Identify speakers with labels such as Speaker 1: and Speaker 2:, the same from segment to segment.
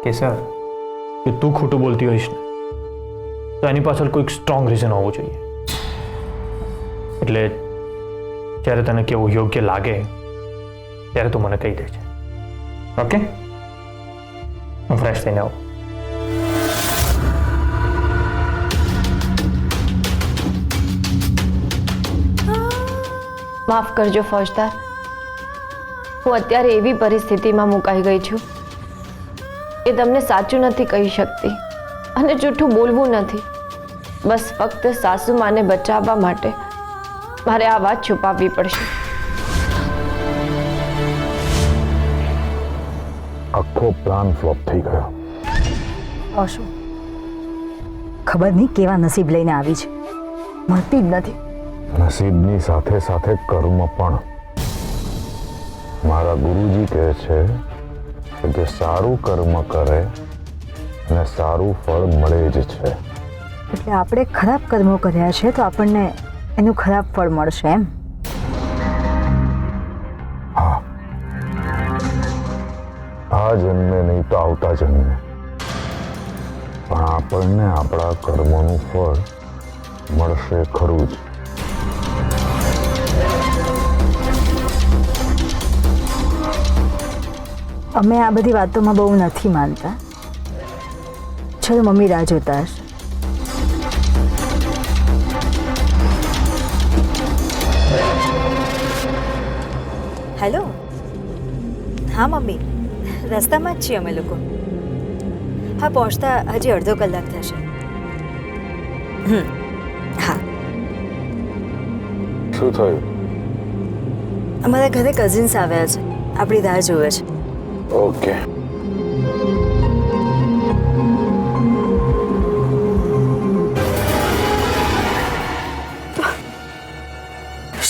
Speaker 1: કે સર કે તું ખોટું બોલતી હોઈશ ને તો એની પાછળ કોઈક સ્ટ્રોંગ રીઝન હોવું જોઈએ. એટલે જ્યારે તને કેવું યોગ્ય લાગે ત્યારે તું મને કહી દેજે. ઓકે, હું ફ્રેશ થઈને આવું.
Speaker 2: માફ કરજો ફોજદાર, હું અત્યારે એવી પરિસ્થિતિમાં મુકાઈ ગઈ છું કે તમને સાચું નથી કહી શકતી અને જૂઠું બોલવું નથી. બસ ફક્ત સાસુમાને બચાવવા માટે મારે આ વાત છુપાવવી પડશે.
Speaker 3: આખો પ્લાન ફ્લોપ થઈ ગયો.
Speaker 4: ઓશો, ખબર નહીં કેવા નસીબ લઈને આવી છે, મળતી જ નથી.
Speaker 3: નસીબની સાથે સાથે કર્મ પણ. મારા ગુરુજી કહે છે કે સારું કર્મ કરે અને સારું ફળ મળે જ છે.
Speaker 4: એટલે આપણે ખરાબ કર્મો કર્યા છે તો આપણને એનું ખરાબ ફળ મળશે એમ?
Speaker 3: હા, આ જન્મે નહીં તો આવતા જન્મે પણ આપણને આપણા કર્મોનું ફળ મળશે ખરું જ.
Speaker 4: અમે આ બધી વાતોમાં બહુ નથી માનતા. ચલો, મમ્મી રાહ જોતા હશે. હેલો. હા મમ્મી, રસ્તામાં જ છીએ અમે લોકો. હા, પહોંચતા હજી અડધો કલાક થશે. હા.
Speaker 3: શું થયું?
Speaker 4: અમારા ઘરે કઝિન્સ આવ્યા છે, આપણી રાહ જોવે છે.
Speaker 3: ઓકે.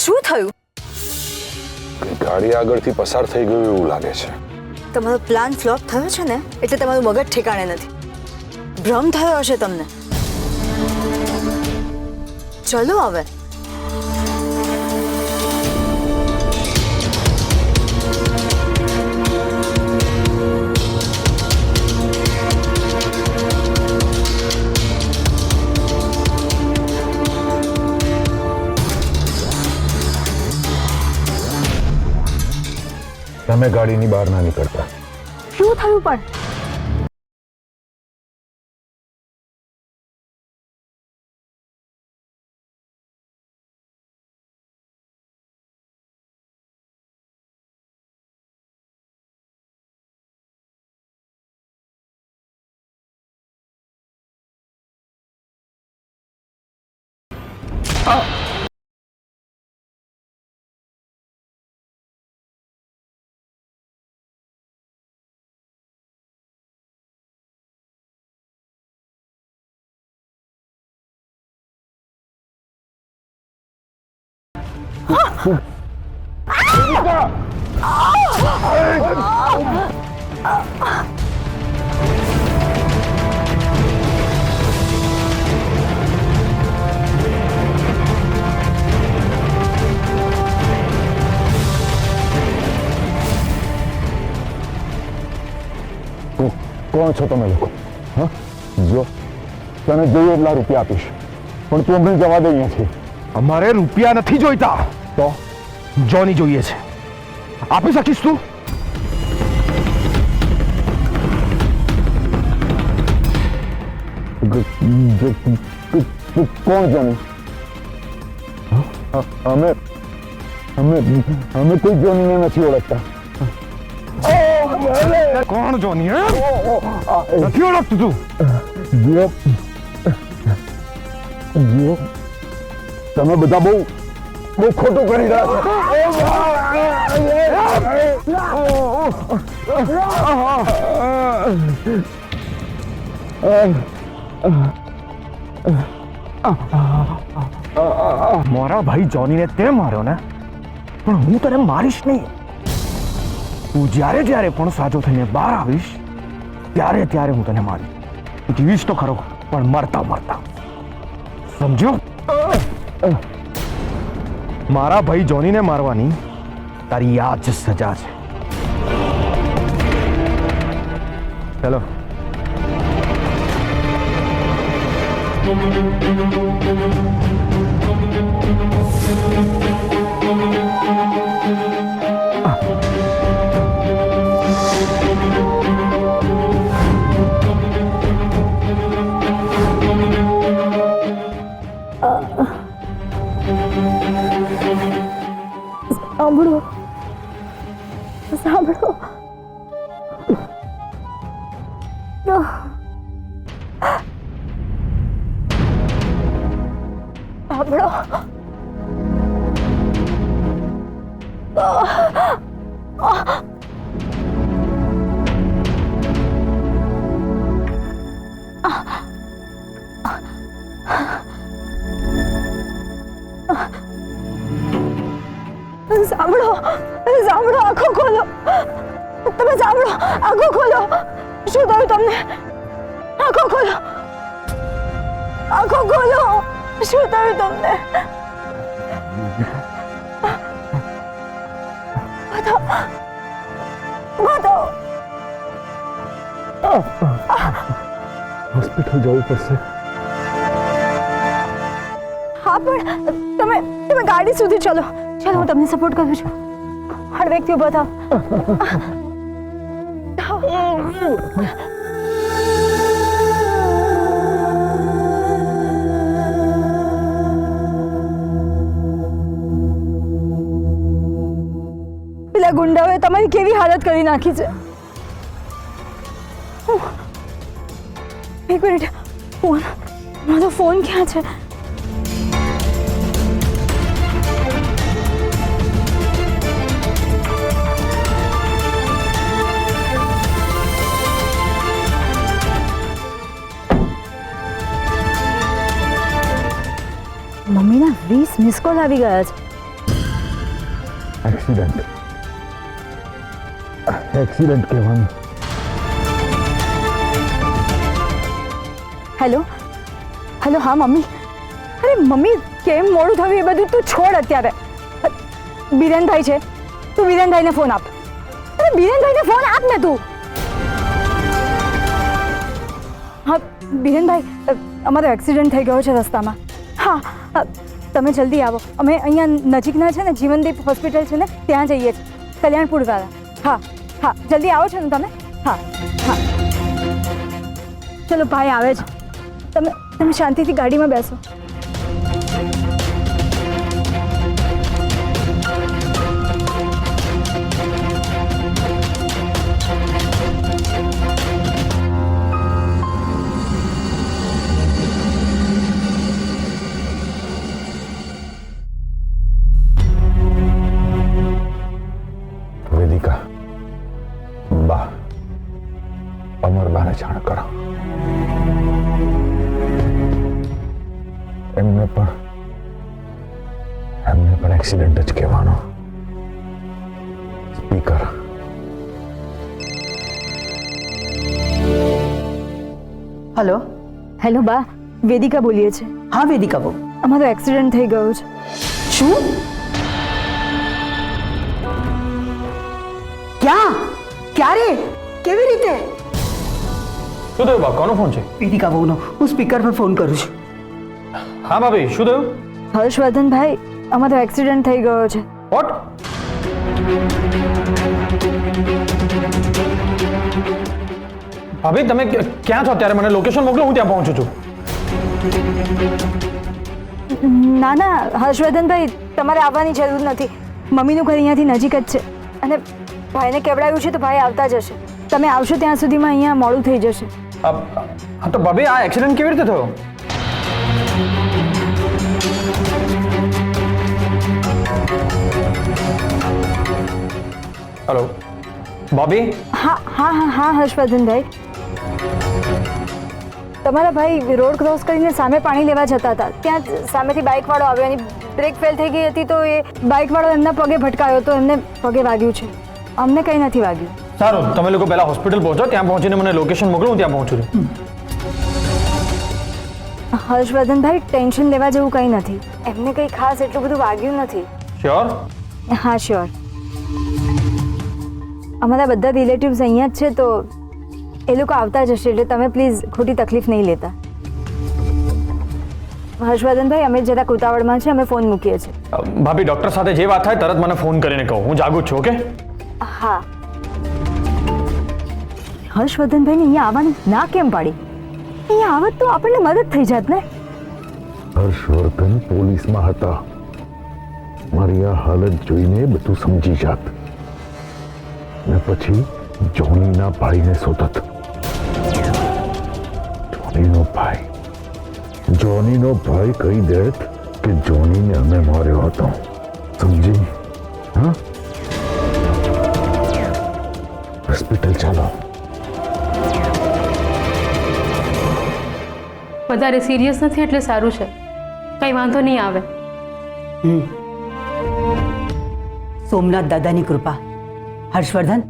Speaker 4: શું થયું?
Speaker 3: ગાડી આગળથી પસાર થઈ ગયું એવું લાગે છે.
Speaker 4: તમારો પ્લાન ફ્લોપ થયો છે ને, એટલે તમારું મગજ ઠેકાણે નથી. ભ્રમ થયો હશે તમને. ચલો હવે.
Speaker 3: તમે ગાડીની બહાર ના નીકળતા.
Speaker 4: શું થયું પણ?
Speaker 3: કોણ છો તમે લોકો? હા, જો તને જોઈએ એટલા રૂપિયા આપીશ, પણ તું અમને જવા દે અહીંયાથી.
Speaker 5: અમારે રૂપિયા નથી જોઈતા,
Speaker 3: તો
Speaker 5: જોની જોઈએ છે. આપી શકીશ તું?
Speaker 3: કોણ જોની? અમે અમે અમે કોઈ જોનીને નથી ઓળખતા.
Speaker 5: કોણ જોની? નથી ઓળખતું તું?
Speaker 3: જો જો તમે બધા બહુ ખોટું કરી રહ્યા છો.
Speaker 5: મારા ભાઈ જોનીને તે માર્યો ને, પણ હું તને મારીશ નહીં. તું જ્યારે જ્યારે પણ સાજો થઈને બહાર આવીશ ત્યારે ત્યારે હું તને મારીશ. જીવીશ તો ખરો, પણ મરતા મરતા. સમજો? મારા ભાઈ જોનીને મારવાની તારી આ જ સજા છે. ચલો.
Speaker 6: સાંભળો સાંભળો સાંભળો સાંભળો સાંભળો આંખો ખોલો તમે સાંભળો આંખો ખોલો શું થયું તમને આંખો ખોલો આંખો ખોલો શું થયું તમને બતાવો બતાવો
Speaker 3: હોસ્પિટલ જવું પડશે.
Speaker 6: હા પણ તમે તમે ગાડી સુધી ચલો ચલો હું તમને સપોર્ટ કરું છું હળવેકથી ઊભા થાવ પેલા ગુંડાઓએ તમારી કેવી હાલત કરી નાખી છે એક મિનિટ ફોન મારો ફોન ક્યાં છે મમ્મીના 20 મિસ કોલ આવી ગયા છે.
Speaker 3: એક્સિડન્ટ કહેવાનું.
Speaker 6: હેલો હેલો હા મમ્મી અરે મમ્મી કેમ મોડું થયું એ બધું તું છોડ અત્યારે બિરેનભાઈ છે તું બિરેનભાઈને ફોન આપ અરે બિરેનભાઈને ફોન આપ ને તું હા બિરેનભાઈ અમારો એક્સિડન્ટ થઈ ગયો છે રસ્તામાં હા તમે જલ્દી આવો અમે અહીંયા નજીકના છે ને જીવનદીપ હોસ્પિટલ છે ને ત્યાં જઈએ છીએ કલ્યાણપુરવાળા હા હા જલ્દી આવો છો ને તમે હા હા ચલો ભાઈ આવે છે તમે તમે શાંતિથી ગાડીમાં બેસો
Speaker 3: વેદિકા બા અમરબાને જાણ કરો. એમને પણ એક્સિડન્ટ જ કહેવાનો. સ્પીકર.
Speaker 7: હેલો
Speaker 6: હેલો બા વેદિકા બોલીએ છે
Speaker 7: હા વેદિકા બોલ.
Speaker 6: અમારો એક્સિડન્ટ થઈ ગયો છે
Speaker 7: શું? ક્યાં? ક્યારે? કેવી રીતે?
Speaker 1: શું થયું બા? કોનો ફોન છે?
Speaker 7: વેદિકા બહુનો હું સ્પીકર પર ફોન કરું છું.
Speaker 1: હા ભાભી શું થયું?
Speaker 6: હર્ષવર્ધનભાઈ અમારો એક્સિડન્ટ થઈ ગયો છે.
Speaker 1: વોટ? ભાભી તમે ક્યાં છો અત્યારે? મને લોકેશન મોકલો, હું ત્યાં પહોંચું છું.
Speaker 6: ના ના હર્ષવર્ધનભાઈ તમારે આવવાની જરૂર નથી મમ્મીનું ઘર અહીંયાથી નજીક જ છે અને ભાઈને કેવડાવ્યું છે તો ભાઈ આવતા જશે તમે આવશો ત્યાં સુધીમાં અહીંયા મોડું થઈ જશે.
Speaker 1: હા તો ભાભી આ એક્સિડન્ટ કેવી રીતે થયો? હેલો ભાભી.
Speaker 6: હા હા હા હા હર્ષવર્ધનભાઈ તમારા ભાઈ રોડ ક્રોસ કરીને સામે પાણી લેવા જતા હતા ત્યાં સામેથી બાઇકવાળો આવ્યો એની બ્રેક ફેલ થઈ ગઈ હતી તો એ બાઇકવાળો એમના પગે ભટકાયો તો એમને પગે વાગ્યું છે અમને કંઈ નથી વાગ્યું.
Speaker 1: સારું તમે લોકો પહેલા હોસ્પિટલ પહોંચો, ત્યાં પહોંચીને મને લોકેશન મોકલો, હું ત્યાં પહોંચું છું.
Speaker 6: હર્ષવર્ધનભાઈ ટેન્શન લેવા જેવું કંઈ નથી એમને કંઈ ખાસ એટલું બધું વાગ્યું નથી.
Speaker 1: શ્યોર?
Speaker 6: હા શ્યોર અમારા બધા રિલેટિવ્સ અહીંયા જ છે તો એ લોકો આવતા જ હશે એટલે તમે પ્લીઝ ખોટી તકલીફ નહીં લેતા. હર્ષવર્ધનભાઈ અમે જરાક ઉતાવળમાં છે, અમે ફોન મૂકીએ છીએ.
Speaker 1: ભાભી ડૉક્ટર સાથે જે વાત થાય તરત મને ફોન કરીને કહો, હું જાગું જ છું. ઓકે?
Speaker 6: હા. હર્ષવર્ધનભાઈને અહીંયા આવવાની ના કેમ પાડી? અહીંયા આવત તો આપણને મદદ થઈ જાત ને.
Speaker 3: હર્ષવર્ધન પોલીસમાં હતા. મારી આ હાલત જોઈને બધું સમજી જાત ને પછી જોનીના ભાઈને શોધત. જોનીનો ભાઈ કહી દેત કે જોનીને અમે માર્યો હતો. સમજી? હા, હોસ્પિટલ ચાલો.
Speaker 8: વધારે સિરિયસ નથી એટલે સારું છે, કંઈ વાંધો નહીં આવે.
Speaker 7: સોમનાથ દાદાની કૃપા. હર્ષવર્ધન,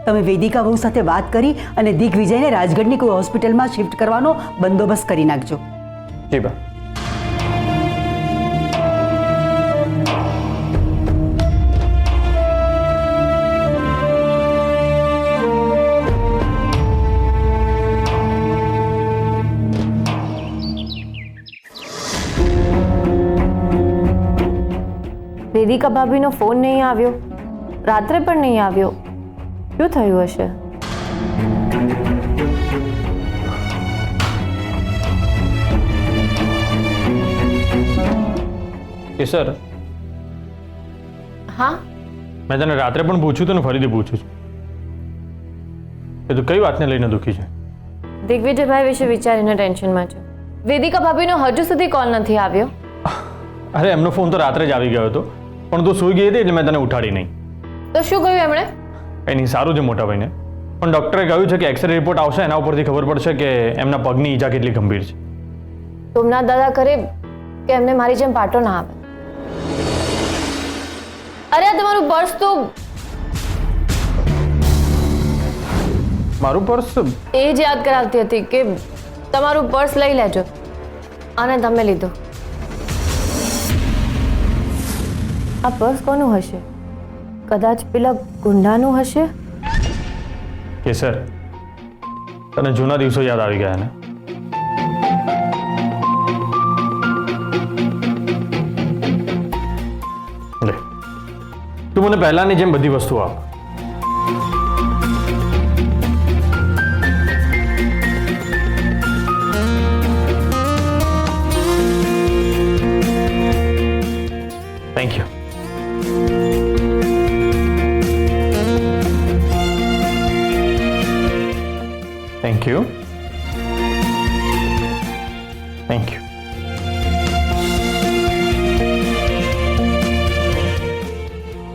Speaker 7: તમે વેદિકા બહુ સાથે વાત કરી અને દિગ્વિજયને રાજગઢની કોઈ હોસ્પિટલમાં શિફ્ટ કરવાનો બંદોબસ્ત કરી નાખજો.
Speaker 1: જી બા.
Speaker 2: વેદિકા ભાભીનો ફોન નહીં આવ્યો, રાત્રે પણ નહીં આવ્યો. શું થયું હશે?
Speaker 1: કે સર,
Speaker 2: હા,
Speaker 1: મેં તને રાત્રે પણ પૂછ્યું હતું ને ફરીથી પૂછું છું કે તું કઈ વાતને લઈને દુઃખી છે?
Speaker 2: દિગ્વિજયભાઈ વિશે વિચારીને ટેન્શનમાં છું. વેદિકા ભાભીનો હજુ સુધી કોલ નથી આવ્યો.
Speaker 1: અરે એમનો ફોન તો રાત્રે જ આવી ગયો હતો, પણ તું સૂઈ ગઈ હતી એટલે મેં તને ઉઠાડી નહીં.
Speaker 2: તો શું કહ્યું એમણે?
Speaker 1: કંઈ નહીં, સારું છે મોટા ભાઈને. પણ ડૉક્ટરે કહ્યું છે કે એક્સરે રિપોર્ટ આવશે, એના ઉપરથી ખબર પડશે કે એમના પગની ઈજા કેટલી ગંભીર છે.
Speaker 2: સોમનાથ દાદા કરે કે એમને મારી જેમ પાટો ના આવે. અરે આ તમારું પર્સ તો
Speaker 1: મારું પર્સ
Speaker 2: એ જ યાદ કરાવતી હતી કે તમારું પર્સ લઈ લેજો, અને તમે લીધું. આ પર્સ કોનું હશે? કદાચ પેલા ગુંડાનું હશે.
Speaker 1: કે સર, તને જૂના દિવસો યાદ આવી ગયા ને? લે, તું મને પહેલાની જેમ બધી વસ્તુ આપ. Thank you. Thank you. Thank you.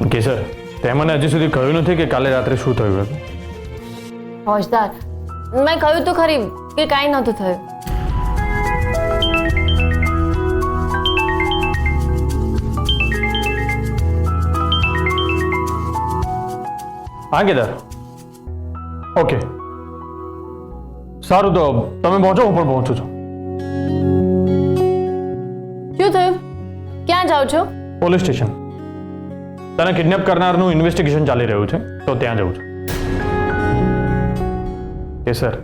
Speaker 1: Okay sir, તે મને હજી સુધી કહ્યું નથી કે કાલે રાત્રે શું થયું હતું.
Speaker 2: ફોજદાર, મેં કહ્યું તો ખરી કે કાંઈ નહોતું થયું.
Speaker 1: હા કેદાર, ઓકે સારું, તો તમે પહોંચો, હું પણ પહોંચું છું.
Speaker 2: શું થયું? ક્યાં જાઓ છો?
Speaker 1: Police station. તને કિડનેપ કરનારનું ઇન્વેસ્ટિગેશન ચાલી રહ્યું છે, તો ત્યાં જઉં છું. કે સર?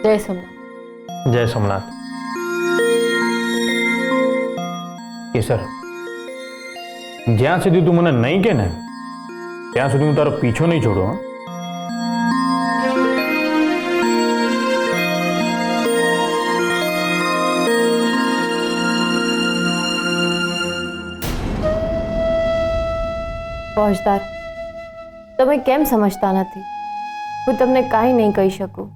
Speaker 2: જય સોમનાથ.
Speaker 1: જય સોમનાથ. કે સર, જ્યાં સુધી તું મને નહીં કે ને ત્યાં સુધી હું તારો પીછો નહીં છોડું. હા,
Speaker 2: ફોજદાર, તમે કેમ સમજતા નથી? હું તમને કાંઈ નહીં કહી શકું.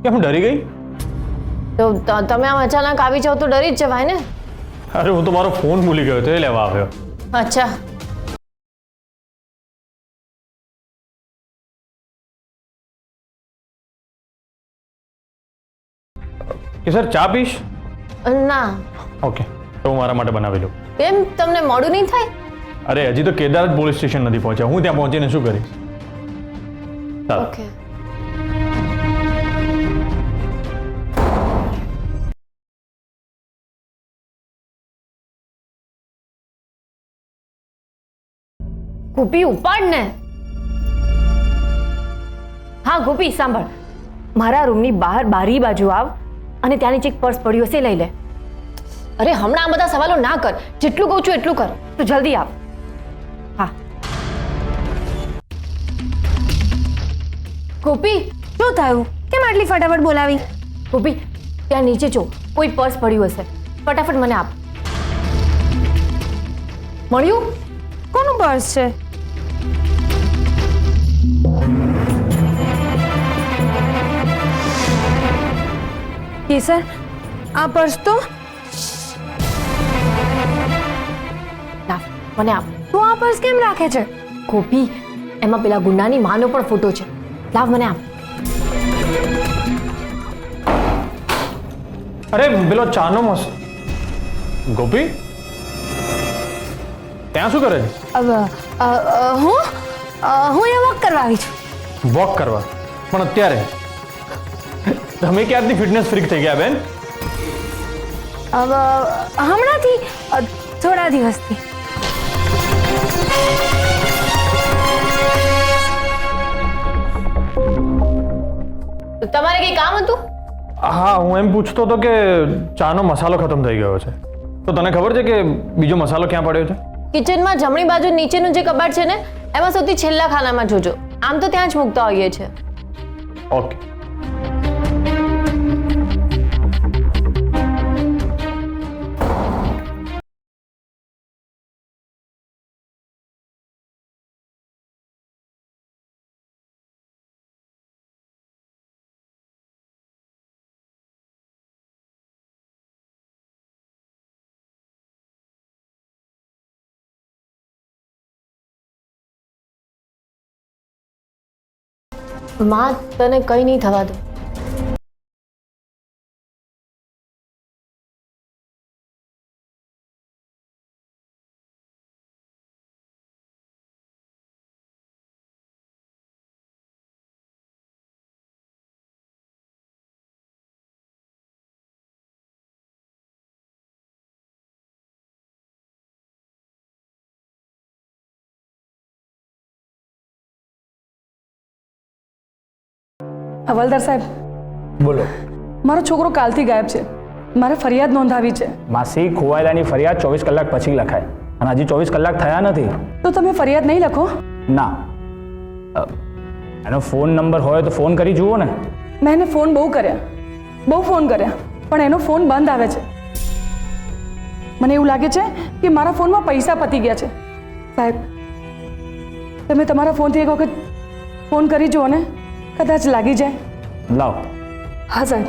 Speaker 1: કે હું ડરી ગઈ?
Speaker 2: તો તમે આમ અચાનક આવી જાઓ તો ડરી જ જવાય ને.
Speaker 1: અરે હું તો મારો ફોન ભૂલી ગયો હતો એ લેવા આવ્યો.
Speaker 2: અચ્છા,
Speaker 1: કે સર ચા પીશ?
Speaker 2: ના.
Speaker 1: ઓકે, તો હું મારા માટે બનાવી લઉં.
Speaker 2: કેમ તમને મોડું નહીં થાય?
Speaker 1: અરે હજી તો કેદાર જ પોલીસ સ્ટેશન નથી પહોંચ્યા, હું ત્યાં પહોંચીને શું કરીશ? ચાલો.
Speaker 2: ઓકે. ગોપી ઉપાડ ને. હા ગોપી સાંભળ, મારા રૂમની બહાર બારી બાજુ આવ અને ત્યાંની ચીક પર્સ પડ્યું હશે લઈ લે. અરે હમણાં આ બધા સવાલો ના કર, જેટલું કહું છું એટલું કર. તું જલ્દી આવ. હા ગોપી,
Speaker 6: શું થયું? કેમ આટલી ફટાફટ બોલાવી?
Speaker 2: ગોપી ત્યાં નીચે જો કોઈ પર્સ પડ્યું હશે, ફટાફટ મને આપ. મળ્યું?
Speaker 6: કોનું પર્સ છે? કેસર, આ પર્સ તો
Speaker 2: લાવ મને આપ.
Speaker 6: તું આ પર્સ કેમ રાખે છે?
Speaker 2: ગોપી એમાં પેલા ગુંડાની માનો પણ ફોટો છે. લાવ મને આપ.
Speaker 1: અરે પેલો ચાનો મસ્ત. ગોપી ત્યાં શું કરે છે?
Speaker 6: હું એ વોક કરવા આવી છું.
Speaker 1: વોક કરવા? પણ અત્યારે? તમે ક્યારથી ફિટનેસ ફ્રીક થઈ ગયા બેન?
Speaker 6: હમણાંથી, થોડા દિવસથી.
Speaker 2: તમારે કઈ કામ હતું?
Speaker 1: હા, હું એમ પૂછતો હતો કે ચાનો મસાલો ખતમ થઈ ગયો છે, તો તને ખબર છે કે બીજો મસાલો ક્યાં પડ્યો છે?
Speaker 2: કિચનમાં જમણી બાજુ નીચેનું જે કબાટ છે ને એમાં સૌથી છેલ્લા ખાનામાં જોજો. આમ તો ત્યાં જ મૂકતા હોઈએ છે.
Speaker 1: ઓકે.
Speaker 2: માં તને કંઈ નહીં થવા દે.
Speaker 9: હવાલદાર સાહેબ,
Speaker 10: બોલો.
Speaker 9: મારો છોકરો કાલથી ગાયબ છે. મારે ફરિયાદ નોંધાવી છે.
Speaker 10: માસી, ખોવાયેલાની ફરિયાદ 24 કલાક પછી લખાય અને હજી 24 કલાક થયા નથી.
Speaker 9: તો તમે ફરિયાદ નહીં લખો?
Speaker 10: ના. એનો ફોન નંબર હોય તો ફોન કરી જુઓ ને.
Speaker 9: મેં એને ફોન બહુ ફોન કર્યા પણ એનો ફોન બંધ આવે છે. મને એવું લાગે છે કે મારા ફોનમાં પૈસા પતી ગયા છે. સાહેબ, તમે તમારા ફોનથી એક વખત ફોન કરી જુઓ ને, કદાચ લાગી જાય.
Speaker 10: લાવ.
Speaker 9: હા સાહેબ.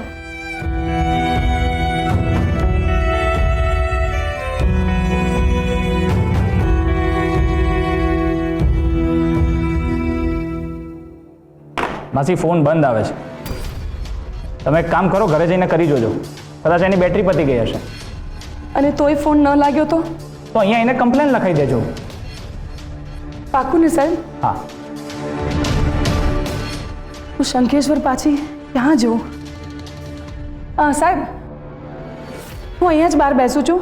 Speaker 10: માસી, ફોન બંધ આવે છે. તમે એક કામ કરો, ઘરે જઈને કરી જોજો. કદાચ એની બેટરી પતી ગઈ હશે.
Speaker 9: અને તોય ફોન ન લાગ્યો તો
Speaker 10: અહીંયા એને કમ્પ્લેન લખાઈ દેજો.
Speaker 9: પાકું ને સાહેબ?
Speaker 10: હા.
Speaker 9: હું શંખેશ્વર પાછી ક્યાં જઉં? સાહેબ, હું અહીંયા જ બહાર બેસું છું.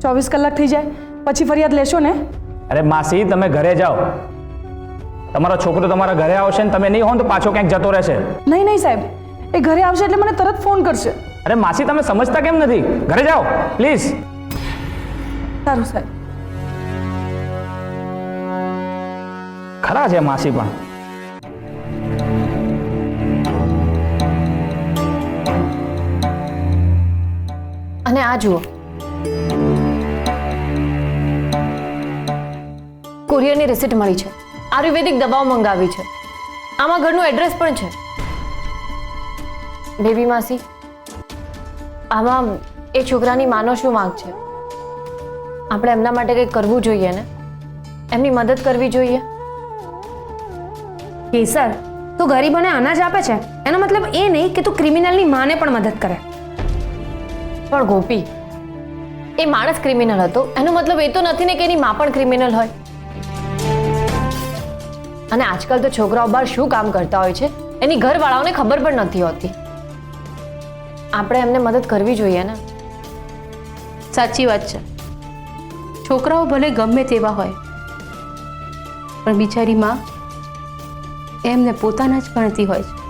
Speaker 9: 24 કલાક થઈ જાય પછી ફરિયાદ લેશો ને?
Speaker 10: અરે માસી, તમે ઘરે જાઓ. તમારો છોકરો તમારા ઘરે આવશે ને તમે નહીં હો તો પાછો ક્યાંક જતો રહેશે.
Speaker 9: નહીં સાહેબ, એ ઘરે આવશે એટલે મને તરત ફોન કરશે.
Speaker 10: અરે માસી, તમે સમજતા કેમ નથી? ઘરે જાઓ પ્લીઝ.
Speaker 9: સારું સાહેબ.
Speaker 10: ખરા છે માસી પણ.
Speaker 2: અને આ જુઓ, કુરિયરની રિસિપ્ટ મળી છે. આયુર્વેદિક દવાઓ મંગાવી છે. આમાં ઘરનું એડ્રેસ પણ છે. બેબી માસી, આમાં એ છોકરાની માનો શું માંગ છે? આપણે એમના માટે કંઈક કરવું જોઈએ ને, એમની મદદ કરવી જોઈએ.
Speaker 11: કેસર, તું ગરીબોને અનાજ આપે છે એનો મતલબ એ નહીં કે તું ક્રિમિનલની માને પણ મદદ કરે.
Speaker 2: પણ ગોપી, એ માણસ ક્રિમિનલ હતો એનો મતલબ એ તો નથી ને કે એની માં પણ ક્રિમિનલ હોય. અને આજકાલ તો છોકરાઓ બહાર શું કામ કરતા હોય છે એની ઘરવાળાઓને ખબર પણ નથી હોતી. આપણે એમને મદદ કરવી જોઈએ ને.
Speaker 8: સાચી વાત છે. છોકરાઓ ભલે ગમે તેવા હોય, પણ બિચારી માં એમને પોતાના જ ગણતી હોય છે.